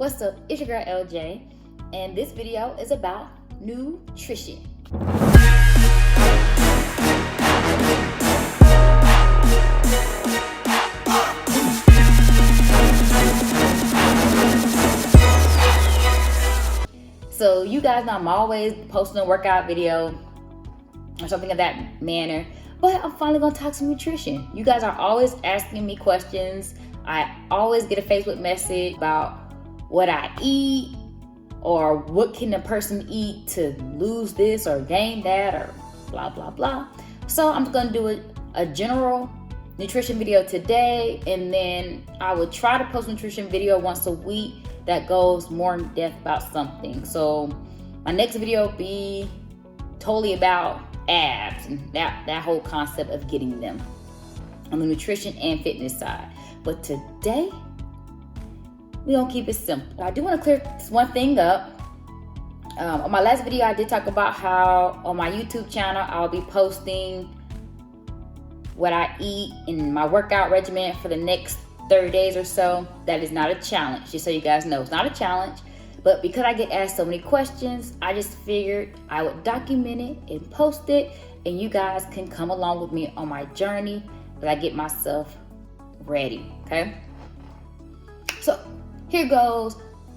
What's up? It's your girl LJ, and this video is about nutrition. So you guys know I'm always posting a workout video or something of that manner, but I'm finally gonna talk some nutrition. You guys are always asking me questions. I always get a Facebook message about what I eat or what can a person eat to lose this or gain that or blah, blah, blah. So I'm gonna do a general nutrition video today, and then I will try to post a nutrition video once a week that goes more in depth about something. So my next video will be totally about abs and that whole concept of getting them on the nutrition and fitness side. But today, we gonna keep it simple. I do want to clear one thing up. On my last video, I did talk about how on my YouTube channel, I'll be posting what I eat in my workout regimen for the next 30 days or so. That is not a challenge, just so you guys know. It's not a challenge, but because I get asked so many questions, I just figured I would document it and post it, and you guys can come along with me on my journey as I get myself ready, okay? So here goes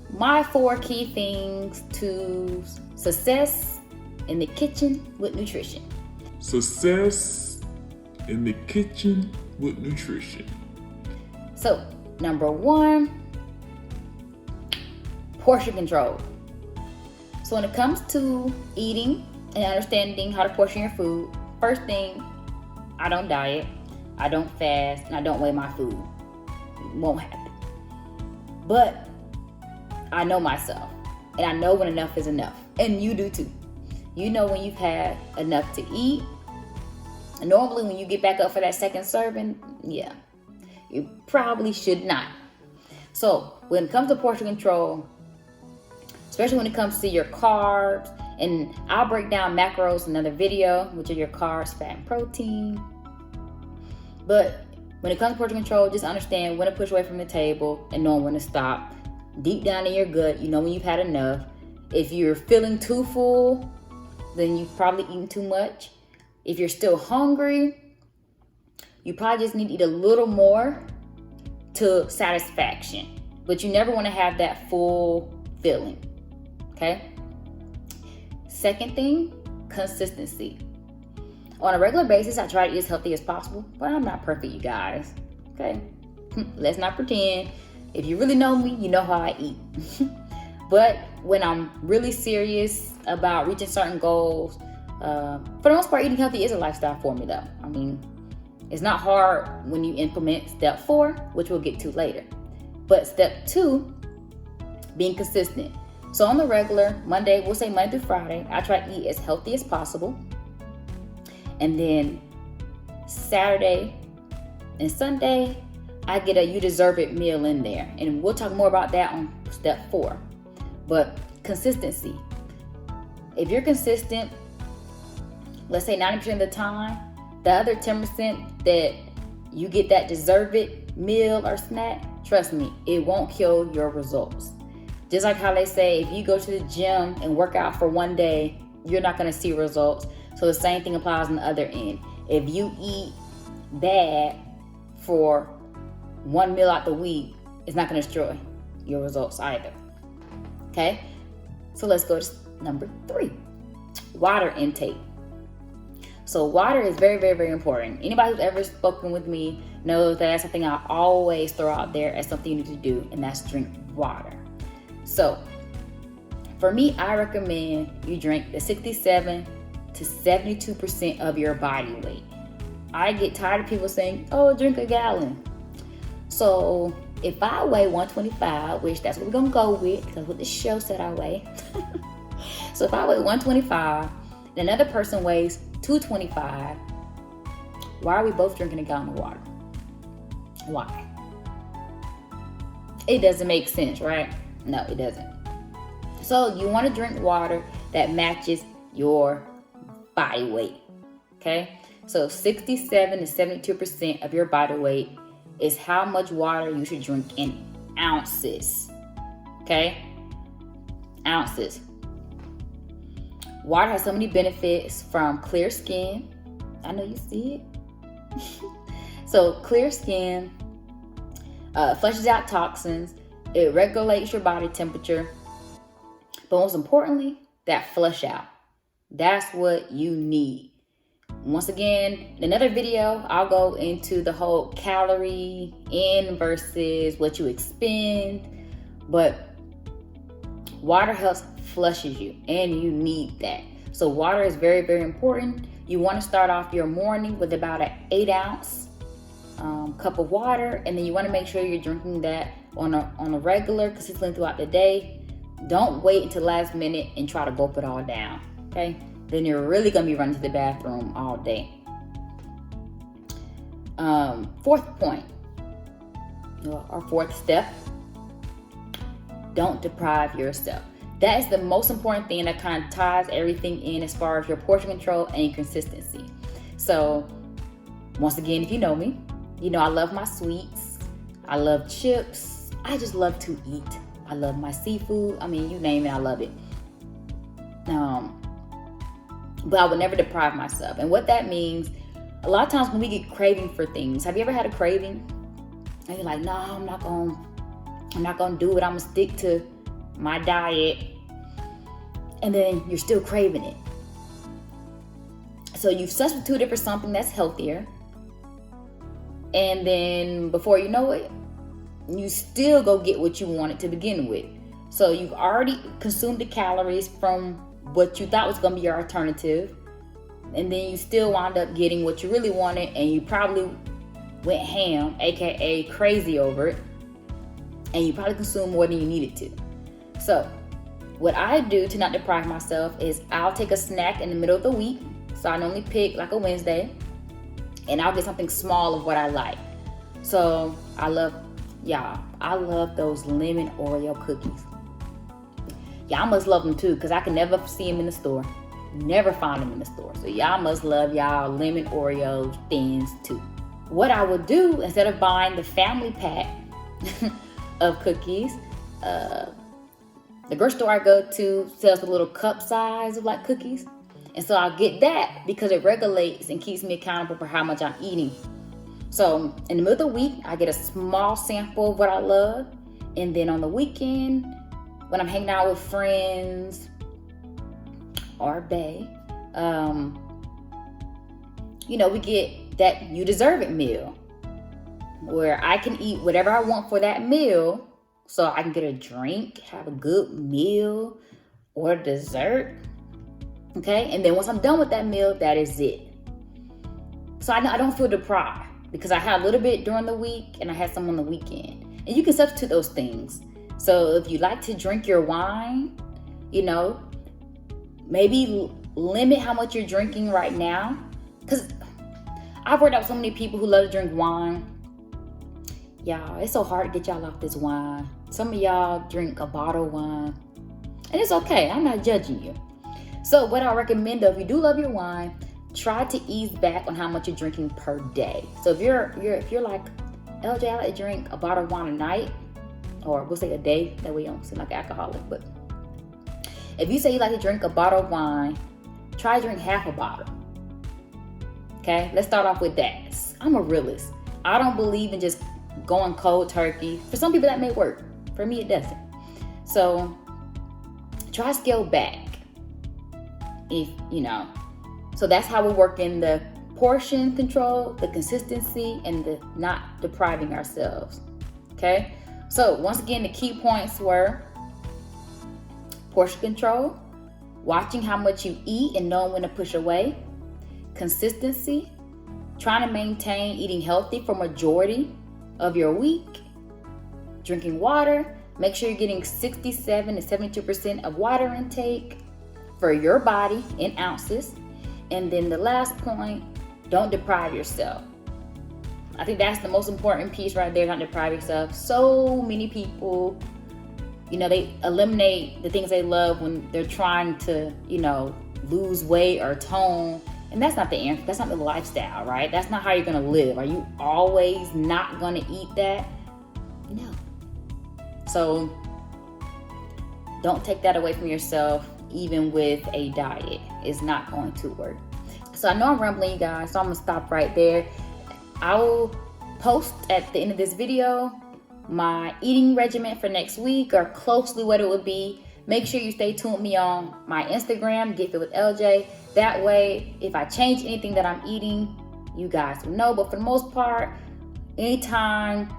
my 4 key things to success in the kitchen with nutrition. Success in the kitchen with nutrition. So, number 1, portion control. So when it comes to eating and understanding how to portion your food, first thing, I don't diet, I don't fast, and I don't weigh my food. It won't happen. But I know myself, and I know when enough is enough, and you do too. You know when you've had enough to eat. And normally when you get back up for that second serving, yeah, you probably should not. So when it comes to portion control, especially when it comes to your carbs, and I'll break down macros in another video, which are your carbs, fat, and protein. But when it comes to portion control, just understand when to push away from the table and know when to stop. Deep down in your gut, you know when you've had enough. If you're feeling too full, then you've probably eaten too much. If you're still hungry, you probably just need to eat a little more to satisfaction. But you never want to have that full feeling, okay? Second thing, consistency. On a regular basis, I try to eat as healthy as possible, but I'm not perfect, you guys, okay? Let's not pretend. If you really know me, you know how I eat. But when I'm really serious about reaching certain goals, for the most part, eating healthy is a lifestyle for me, though. I mean, it's not hard when you implement step 4, which we'll get to later. But step 2, being consistent. So on the regular, we'll say Monday through Friday, I try to eat as healthy as possible. And then Saturday and Sunday, I get a you deserve it meal in there. And we'll talk more about that on step 4. But consistency. If you're consistent, let's say 90% of the time, the other 10% that you get that deserve it meal or snack, trust me, it won't kill your results. Just like how they say, if you go to the gym and work out for one day, you're not going to see results. So the same thing applies on the other end. If you eat bad for one meal out the week, it's not going to destroy your results either. Okay? So let's go to number 3, water intake. So water is very, very, very important. Anybody who's ever spoken with me knows that that's something I always throw out there as something you need to do, and that's drink water. So for me, I recommend you drink the 67 to 72% of your body weight. I get tired of people saying, oh, drink a gallon. So if I weigh 125, which that's what we're gonna go with, because what the show said I weigh. So if I weigh 125 and another person weighs 225, why are we both drinking a gallon of water? Why? It doesn't make sense, right? No, it doesn't. So you want to drink water that matches your body weight, okay? So 67 to 72% of your body weight is how much water you should drink in ounces. Okay? Ounces. Water has so many benefits, from clear skin. I know you see it. So clear skin, flushes out toxins. It regulates your body temperature. But most importantly, that flush out. That's what you need. Once again, in another video, I'll go into the whole calorie in versus what you expend. But water helps flushes you, and you need that. So water is very, very important. You want to start off your morning with about an 8-ounce cup of water, and then you want to make sure you're drinking that on a regular, consistently throughout the day. Don't wait until last minute and try to gulp it all down. Okay? Then you're really gonna be running to the bathroom all day. Fourth point, or fourth step, don't deprive yourself. That is the most important thing that kind of ties everything in as far as your portion control and your consistency. So once again, if you know me, you know I love my sweets. I love chips. I just love to eat. I love my seafood. I mean, you name it, I love it. But I would never deprive myself. And what that means, a lot of times when we get craving for things, have you ever had a craving? And you're like, no, I'm not gonna do it. I'm gonna stick to my diet. And then you're still craving it. So you've substituted for something that's healthier. And then before you know it, you still go get what you wanted to begin with. So you've already consumed the calories from what you thought was going to be your alternative, and then you still wound up getting what you really wanted, and you probably went ham, aka crazy over it, and you probably consumed more than you needed to. So what I do to not deprive myself is I'll take a snack in the middle of the week. So I normally pick like a Wednesday, and I'll get something small of what I like. So I love those lemon Oreo cookies. Y'all must love them too, because I can never see them in the store. Never find them in the store. So y'all must love y'all lemon Oreo thins too. What I would do, instead of buying the family pack of cookies, the grocery store I go to sells a little cup size of like cookies. And so I'll get that because it regulates and keeps me accountable for how much I'm eating. So in the middle of the week, I get a small sample of what I love. And then on the weekend, when I'm hanging out with friends or bae, we get that you deserve it meal where I can eat whatever I want for that meal, so I can get a drink, have a good meal or dessert. Okay, and then once I'm done with that meal, that is it. So I don't feel deprived because I had a little bit during the week and I had some on the weekend. And you can substitute those things. So if you like to drink your wine, maybe limit how much you're drinking right now. Because I've worked out with so many people who love to drink wine. Y'all, it's so hard to get y'all off this wine. Some of y'all drink a bottle of wine. And it's okay, I'm not judging you. So what I recommend, though, if you do love your wine, try to ease back on how much you're drinking per day. So if you're like, LJ, I like to drink a bottle of wine a night, or we'll say a day, that way you don't seem like an alcoholic. But if you say you like to drink a bottle of wine, try to drink half a bottle. Okay, let's start off with that. I'm a realist. I don't believe in just going cold turkey. For some people that may work. For me, it doesn't. So try to scale back. So that's how we work in the portion control, the consistency, and the not depriving ourselves. Okay, so once again, the key points were portion control, watching how much you eat and knowing when to push away, consistency, trying to maintain eating healthy for majority of your week, drinking water, make sure you're getting 67 to 72% of water intake for your body in ounces. And then the last point, don't deprive yourself. I think that's the most important piece right there, not deprive yourself. So many people, they eliminate the things they love when they're trying to, lose weight or tone. And that's not the answer. That's not the lifestyle, right? That's not how you're going to live. Are you always not going to eat that? No. So Don't take that away from yourself, even with a diet. It's not going to work. So I know I'm rambling, you guys, so I'm gonna stop right there. I will post at the end of this video my eating regimen for next week, or closely what it would be. Make sure you stay tuned with me on my Instagram, Get Fit with LJ. That way, if I change anything that I'm eating, you guys will know. But for the most part, anytime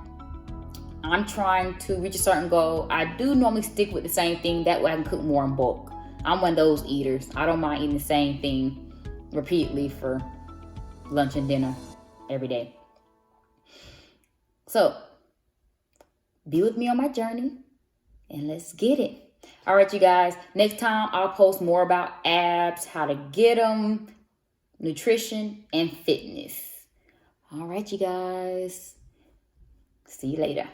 I'm trying to reach a certain goal, I do normally stick with the same thing. That way I can cook more in bulk. I'm one of those eaters. I don't mind eating the same thing repeatedly for lunch and dinner every day. So, be with me on my journey and let's get it. All right, you guys. Next time I'll post more about abs, how to get them, nutrition, and fitness. All right, you guys. See you later.